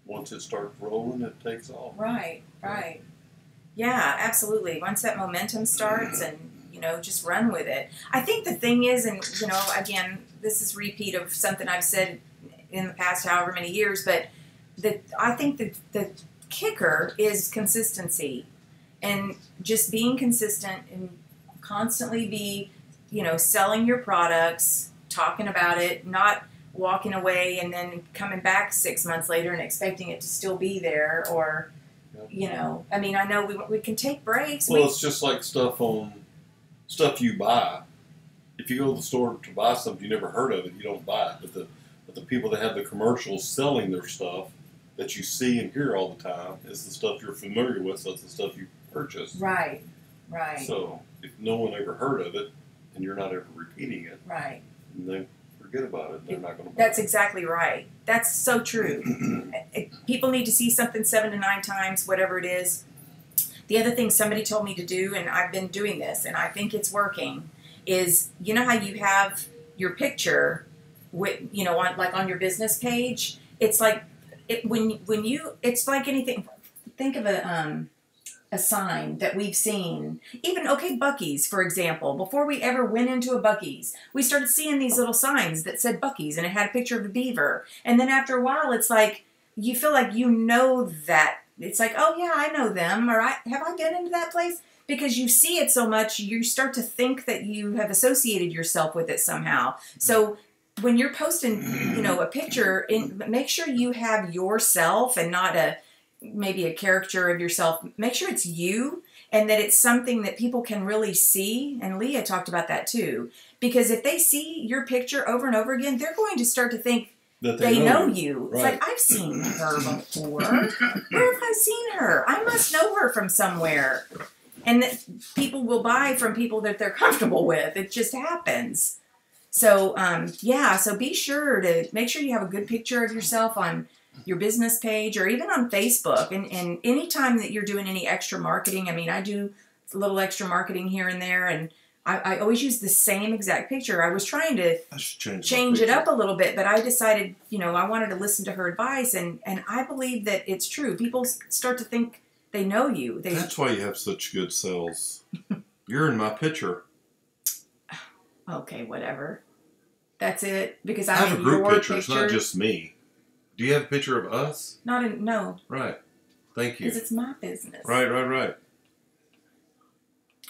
once it starts rolling, it takes off. Right, right. Yeah, absolutely. Once that momentum starts, and, just run with it. I think the thing is, and, again, this is repeat of something I've said in the past however many years, but I think the kicker is consistency, and just being consistent and constantly be, selling your products, talking about it, not walking away and then coming back 6 months later and expecting it to still be there, or, I mean, I know we can take breaks. Well, it's just like stuff you buy. If you go to the store to buy something you never heard of it, you don't buy it. But the people that have the commercials selling their stuff that you see and hear all the time is the stuff you're familiar with, so it's the stuff you purchase. Right, right. So if no one ever heard of it and you're not ever repeating it, right, then they forget about it. They're not going to buy That's it. exactly right. That's so true. People need to see something 7 to 9 times, whatever it is. The other thing somebody told me to do, and I've been doing this, and I think it's working, is how you have your picture with, on your business page. It's like it's like anything. Think of a sign that we've seen. Even Buc-ee's, for example. Before we ever went into a Buc-ee's, we started seeing these little signs that said Buc-ee's, and it had a picture of a beaver. And then after a while, it's like you feel like that. It's like, oh yeah, I know them, or have I been into that place? Because you see it so much, you start to think that you have associated yourself with it somehow. So when you're posting, a picture, make sure you have yourself and not maybe a caricature of yourself. Make sure it's you, and that it's something that people can really see. And Leah talked about that too. Because if they see your picture over and over again, they're going to start to think that they know you. Right. It's like, I've seen her before. Where have I seen her? I must know her from somewhere. And people will buy from people that they're comfortable with. It just happens. So, so be sure to make sure you have a good picture of yourself on your business page, or even on Facebook. And any time that you're doing any extra marketing, I mean, I do a little extra marketing here and there, and I always use the same exact picture. I was trying to change it up a little bit, but I decided, I wanted to listen to her advice, and I believe that it's true. People start to think they know you. That's why you have such good sales. You're in my picture. Okay, whatever. That's it. Because I have a group picture. It's not just me. Do you have a picture of us? No. Right. Thank you. Because it's my business. Right.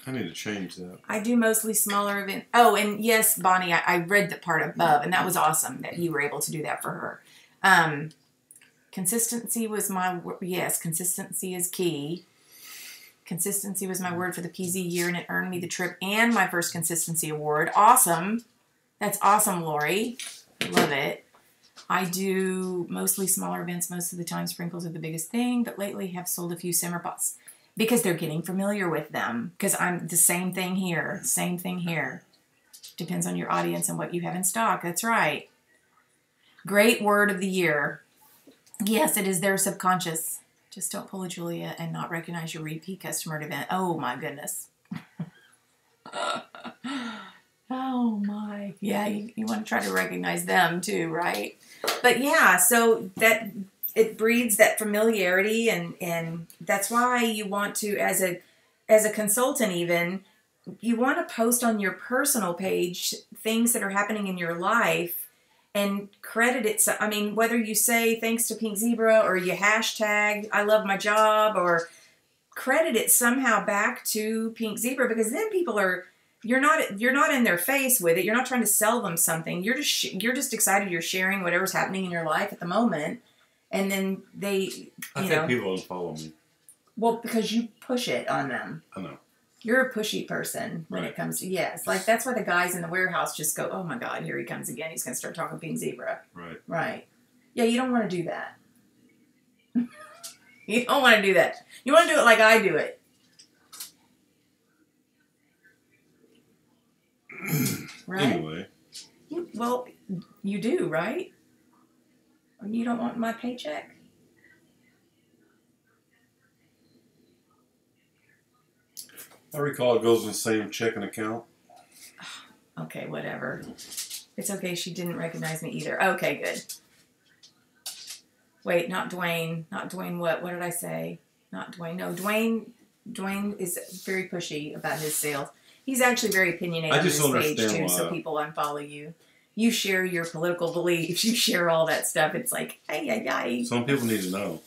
I need to change that. I do mostly smaller events. Oh, and yes, Bonnie, I read the part above, and that was awesome that you were able to do that for her. Consistency was consistency is key. Consistency was my word for the PZ year, and it earned me the trip and my first consistency award. Awesome. That's awesome, Lori. Love it. I do mostly smaller events most of the time. Sprinkles are the biggest thing, but lately have sold a few simmer pots because they're getting familiar with them. Because I'm the same thing here. Same thing here. Depends on your audience and what you have in stock. That's right. Great word of the year. Yes, it is their subconscious. Just don't pull a Julia and not recognize your repeat customer at event. Oh my goodness. Oh my. Yeah, you want to try to recognize them too, right? But yeah, so that it breeds that familiarity, and that's why you want to, as a consultant even, you want to post on your personal page things that are happening in your life and credit it. So, I mean, whether you say thanks to Pink Zebra, or you hashtag I love my job, or credit it somehow back to Pink Zebra, because then people are, you're not in their face with it. You're not trying to sell them something. You're just excited. You're sharing whatever's happening in your life at the moment. And then I think people don't follow me. Well, because you push it on them. I know. You're a pushy person when it comes to, yes. Like, that's why the guys in the warehouse just go, oh my God, here he comes again. He's going to start talking Pink Zebra. Right. Right. Yeah, you don't want to do that. You don't want to do that. You want to do it like I do it. Right? Anyway. Well, you do, right? You don't want my paycheck? I recall it goes in the same checking account. Okay, whatever. It's okay. She didn't recognize me either. Okay, good. Wait, not Duane. Not Duane what? What did I say? Not Duane. No, Duane is very pushy about his sales. He's actually very opinionated on his page, too, so people unfollow you. You share your political beliefs. You share all that stuff. It's like, ay. Some people need to know.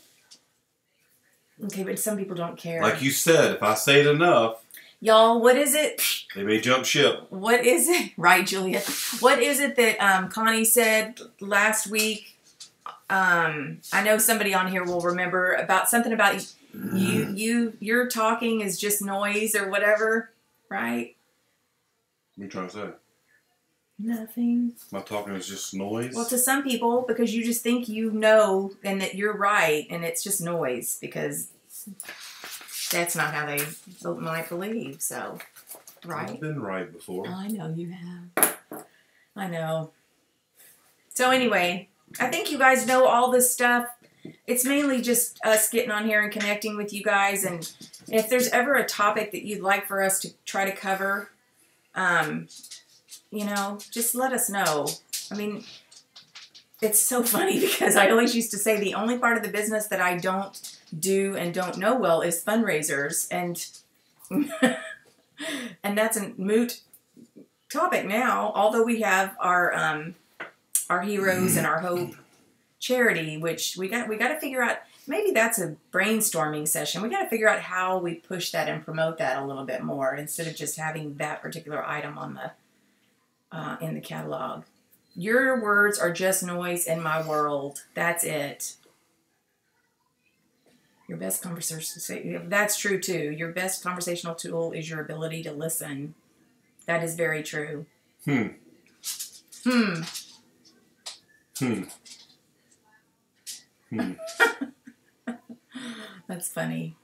Okay, but some people don't care. Like you said, if I say it enough... Y'all, what is it? They may jump ship. What is it? Right, Julia. What is it that Connie said last week? I know somebody on here will remember about something about your talking is just noise or whatever, right? What are you trying to say? Nothing. My talking is just noise? Well, to some people, because you just think you know and that you're right, and it's just noise, because that's not how they might believe, so, right? I've been right before. I know you have. I know. So anyway, I think you guys know all this stuff. It's mainly just us getting on here and connecting with you guys, and if there's ever a topic that you'd like for us to try to cover, you know, just let us know. I mean, it's so funny because I always used to say the only part of the business that I don't do and don't know well is fundraisers, and and that's a moot topic now. Although we have our Heroes and Our Hope charity, which we got to figure out. Maybe that's a brainstorming session. We got to figure out how we push that and promote that a little bit more instead of just having that particular item on the in the catalog. Your words are just noise in my world. That's it. Your best conversation. That's true too. Your best conversational tool is your ability to listen. That is very true. That's funny.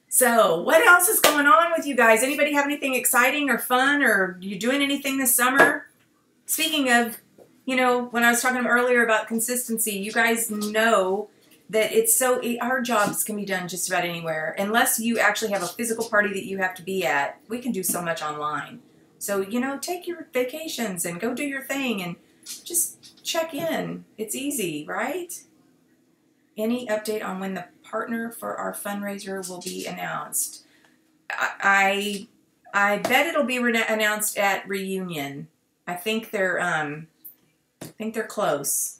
So, what else is going on with you guys? Anybody have anything exciting or fun, or you doing anything this summer? Speaking of, you know, when I was talking earlier about consistency, you guys know that our jobs can be done just about anywhere. Unless you actually have a physical party that you have to be at, we can do so much online. So, you know, take your vacations and go do your thing and just check in. It's easy, right? Any update on when the partner for our fundraiser will be announced? I bet it'll be announced at reunion. I think they're close.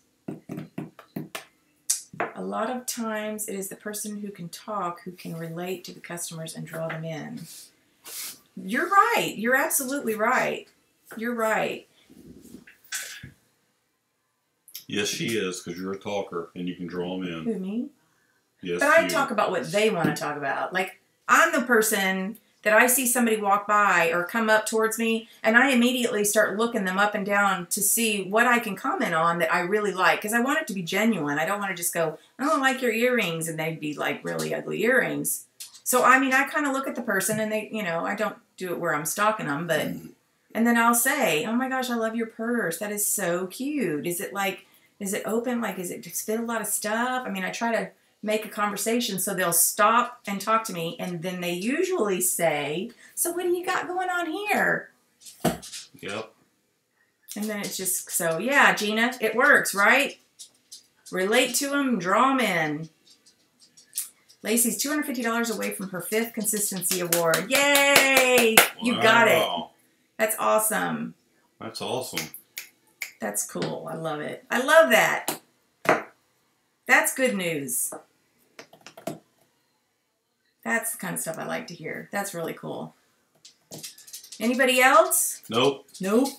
A lot of times it is the person who can talk who can relate to the customers and draw them in. You're right. You're absolutely right. You're right. Yes, she is, because you're a talker and you can draw them in. Who, me? Yes, but I talk about what they want to talk about. Like, I'm the person that I see somebody walk by or come up towards me, and I immediately start looking them up and down to see what I can comment on that I really like, because I want it to be genuine. I don't want to just go, I don't like your earrings, and they'd be like really ugly earrings. So, I mean, I kind of look at the person, and they, you know, I don't do it where I'm stalking them, but, and then I'll say, oh my gosh, I love your purse. That is so cute. Is it open? Like, is it just fit a lot of stuff? I mean, I try to make a conversation so they'll stop and talk to me, and then they usually say, so what do you got going on here? Yep. And then it's just, so yeah, Gina, it works, right? Relate to them, draw them in. Lacey's $250 away from her 5th consistency award. Yay! You got it. That's awesome. That's awesome. That's cool. I love it. I love that. That's good news. That's the kind of stuff I like to hear. That's really cool. Anybody else? Nope. Nope.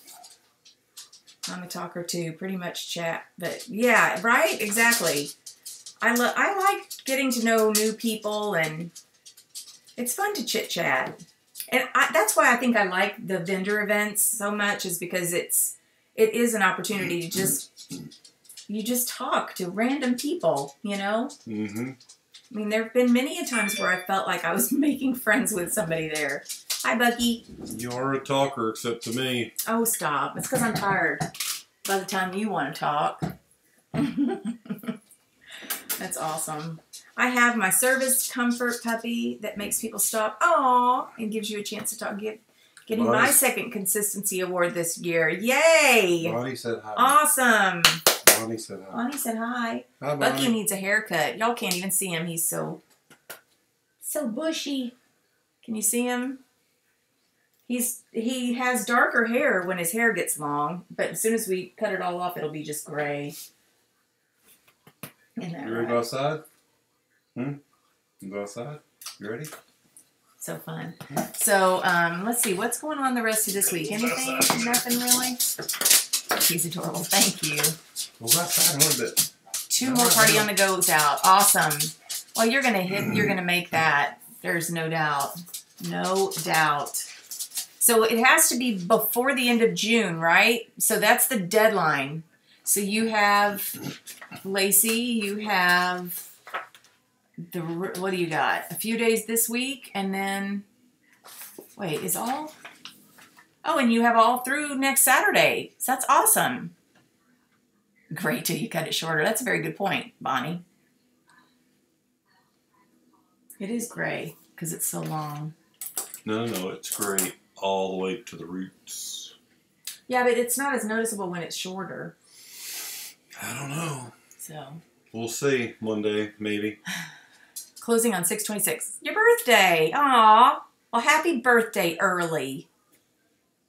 I'm a talker too. Pretty much chat. But yeah, right? Exactly. I like getting to know new people, and it's fun to chit chat. And that's why I think I like the vendor events so much, is because it is an opportunity to you just talk to random people, you know? Mm-hmm. I mean, there have been many a times where I felt like I was making friends with somebody there. Hi, Bucky. You are a talker, except to me. Oh, stop. It's because I'm tired by the time you want to talk. That's awesome. I have my service comfort puppy that makes people stop, aw, and gives you a chance to talk. Getting my second consistency award this year. Yay! Bonnie said hi. Awesome. Bonnie said hi. Bonnie said hi. Hi, Bonnie. Bucky needs a haircut. Y'all can't even see him. He's so bushy. Can you see him? He has darker hair when his hair gets long, but as soon as we cut it all off, it'll be just gray. Isn't that You ready to right? go outside? You go outside? You ready? So fun. So, let's see. What's going on the rest of this week? Anything? Nothing really? He's adorable. Thank you. We'll go outside a little bit. 2 more party on the go's out. Awesome. Well, you're gonna make that. There's no doubt. No doubt. So it has to be before the end of June, right? So that's the deadline. So you have, Lacey, you have what do you got? A few days this week, and then, wait, is all? Oh, and you have all through next Saturday. So that's awesome. Great till you cut it shorter. That's a very good point, Bonnie. It is gray because it's so long. No, it's great all the way to the roots. Yeah, but it's not as noticeable when it's shorter. I don't know. So We'll see one day, maybe. closing on 6/26. Your birthday. Aw. Well, happy birthday early.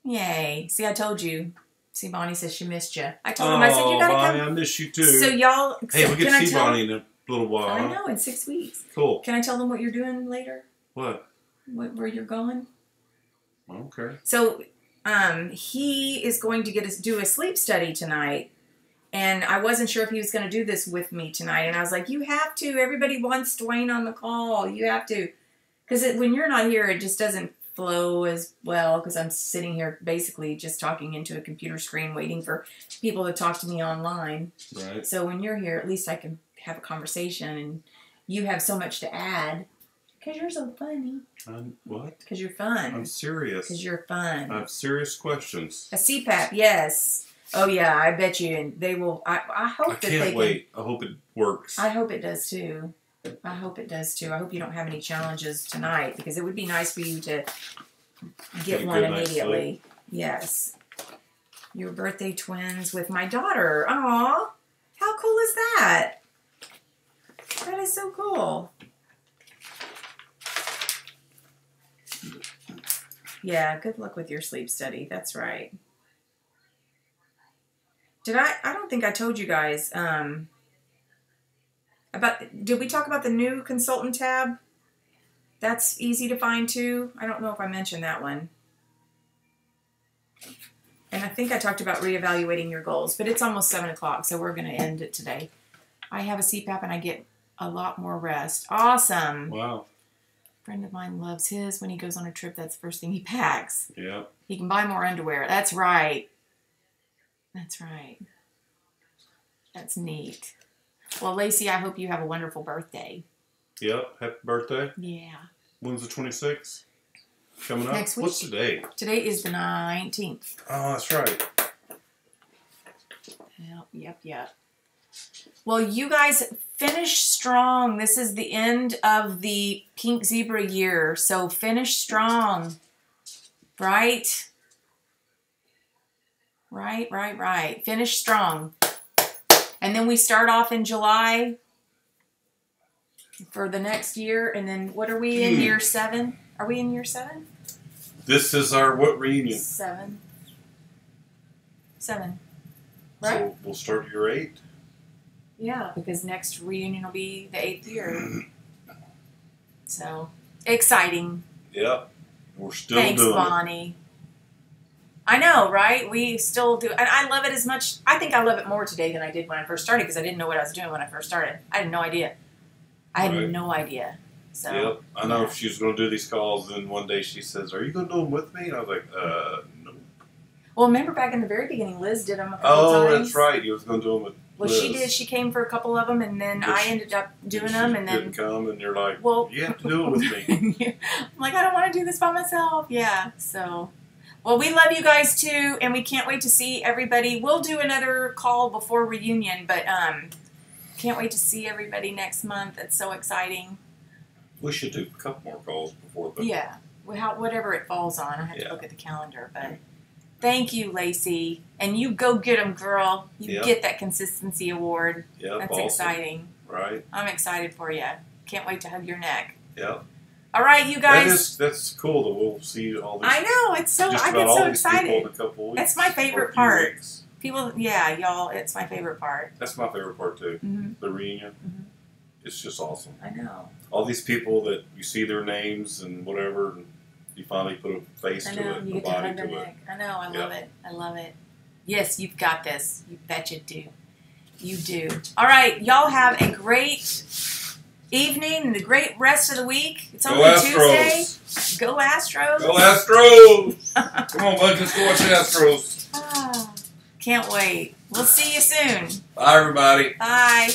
Yay. See, I told you. See, Bonnie says she missed you. I told him, I said, you gotta Bonnie, come. I miss you too. So y'all. Hey, so we get to see Bonnie in a little while. I know, in 6 weeks. Cool. Can I tell them what you're doing later? What? Where you're going? Okay. So, he is going to do a sleep study tonight. And I wasn't sure if he was going to do this with me tonight. And I was like, you have to. Everybody wants Duane on the call. You have to. Because when you're not here, it just doesn't flow as well. Because I'm sitting here basically just talking into a computer screen waiting for people to talk to me online. Right. So when you're here, at least I can have a conversation. And you have so much to add. Because you're so funny. What? Because you're fun. I'm serious. Because you're fun. I have serious questions. A CPAP, yes. Oh yeah, I bet you, and they will. I hope that they can. I can't wait. I hope it works. I hope it does too. I hope it does too. I hope you don't have any challenges tonight, because it would be nice for you to get one immediately. Yes. Your birthday twins with my daughter. Aw, how cool is that? That is so cool. Yeah, good luck with your sleep study. That's right. I don't think I told you guys, did we talk about the new consultant tab? That's easy to find too. I don't know if I mentioned that one. And I think I talked about reevaluating your goals, but it's almost 7 o'clock, so we're going to end it today. I have a CPAP and I get a lot more rest. Awesome. Wow. A friend of mine loves his. When he goes on a trip, that's the first thing he packs. Yeah. He can buy more underwear. That's right. That's right. That's neat. Well, Lacey, I hope you have a wonderful birthday. Yep. Happy birthday. Yeah. When's the 26th? Coming up? Next week. What's the date? Today is the 19th. Oh, that's right. Yep. Well, you guys finish strong. This is the end of the Pink Zebra year, so finish strong. Right? Right. Finish strong. And then we start off in July for the next year. And then what are we in, year 7? Are we in year 7? This is our what reunion? 7. Right? So we'll start year 8. Yeah, because next reunion will be the 8th year. So Exciting. Yep. We're still Thanks, doing Bonnie. I know, right? We still do. And I love it as much. I think I love it more today than I did when I first started because I didn't know what I was doing when I first started. I had no idea. I had no idea. So, yep. I know if she was going to do these calls, then one day she says, "Are you going to do them with me?" And I was like, no. Well, remember back in the very beginning, Liz did them a couple times. Oh, that's right. You was going to do them with Liz. She did. She came for a couple of them, and then I ended up doing them, and then didn't come, and you're like, well, you have to do it with me. I'm like, I don't want to do this by myself. Yeah. So, well, we love you guys too, and we can't wait to see everybody. We'll do another call before reunion, but can't wait to see everybody next month. It's so exciting. We should do a couple more calls before the... Yeah. Whatever it falls on. I have to look at the calendar, but thank you, Lacey. And you go get them, girl. You get that consistency award. Yeah, that's awesome. Exciting. Right. I'm excited for you. Can't wait to hug your neck. Yeah. All right, you guys. That's cool that we'll see all these. I know. It's so. I get so excited. That's my favorite part. People, yeah, y'all. It's my favorite part. That's my favorite part too. The reunion. It's just awesome. I know. All these people that you see their names and whatever, and you finally put a face to it, a body to it. I know. I love it. I love it. Yes, you've got this. You bet you do. You do. All right, y'all have a great evening and a great rest of the week. It's only Tuesday. Go Astros. Go Astros. Come on, bud. Let's go watch the Astros. Can't wait. We'll see you soon. Bye, everybody. Bye.